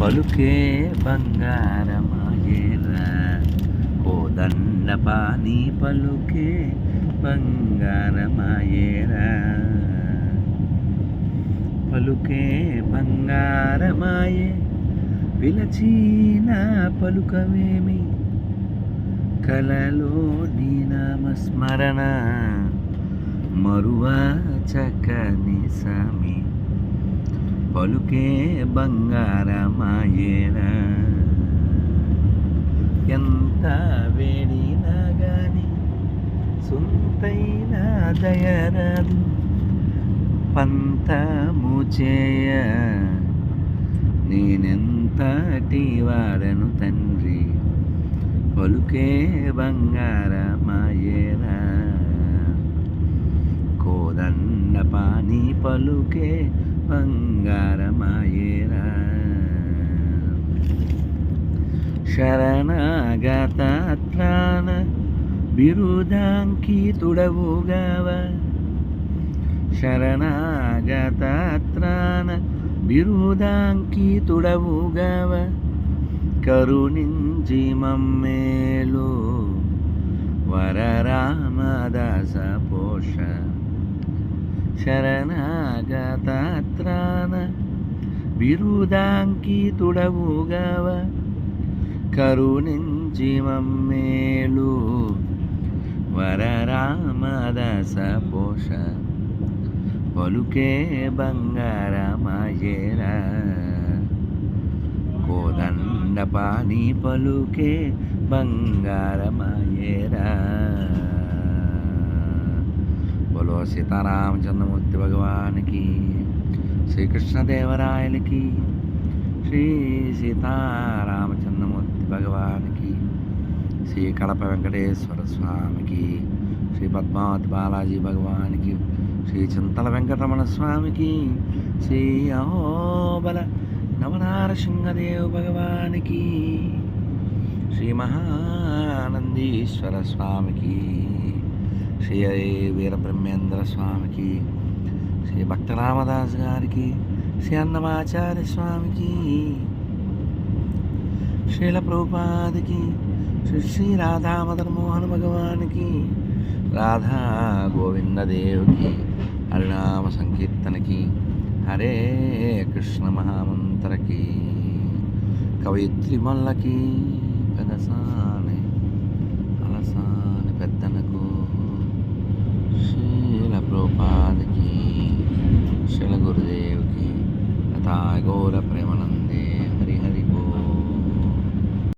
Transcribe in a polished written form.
పలుకే బంగారమాయేరా కోదండపాణి పలుకే బంగారమాయేరా పలుకే బంగారమాయే పిలచిన పలుకవేమి కలలో నీ నామస్మరణ మరువ చక్కని సామి పలుకే బంగారమాయేరా ఎంత వేడినా గాని సొంతైన దయరాదు పంతము చేయ నేనెంతటి వాడను తండ్రి పలుకే బంగారమాయేరా కోదండపాణి పలుకే బంగారమాయేరా శరణాగత త్రాణ బిరుదాంకితుడవుగావ శరణాగత త్రాణ బిరుదాంకితుడవుగావ కరుణించి మమ్మేలు వరరామదాస పోష శరణాగత త్రాణ బిరుదాంకితుడవుగావ కరుణించి మమ్మేలు వరరామదాస పోష పలుకే బంగారమాయేరా కోదండపాణి పలుకే బంగారమాయేరా బోలో సీతారామచంద్రమూర్తి భగవానికి శ్రీకృష్ణదేవరాయలకి శ్రీ సీతారామచంద్రమూర్తి భగవానికి శ్రీ కడప వెంకటేశ్వర స్వామికి శ్రీ పద్మావతి బాలాజీ భగవానికి శ్రీ చింతల వెంకటరమణ స్వామికి శ్రీ అహోబల నవనారసింహదేవ్ భగవానికి శ్రీ మహానందీశ్వర స్వామికి శ్రీ వీరబ్రహ్మేంద్ర స్వామికి శ్రీ భక్తరామదాస్ గారికి శ్రీ అన్నమాచార్య స్వామికి శ్రీల ప్రభుపాదికి శ్రీ రాధా మదన్ మోహన్ భగవానికి రాధా గోవిందదేవ్కి హరినామ సంకీర్తనకి హరే కృష్ణ మహామంత్రకి కవయిత్రి మొల్లకి పెదసాని అలసాని పెద్దనకు శ్రీల ప్రభుపాదికి శ్రీల గురుదేవ్కి లతా గౌర ప్రేమనంద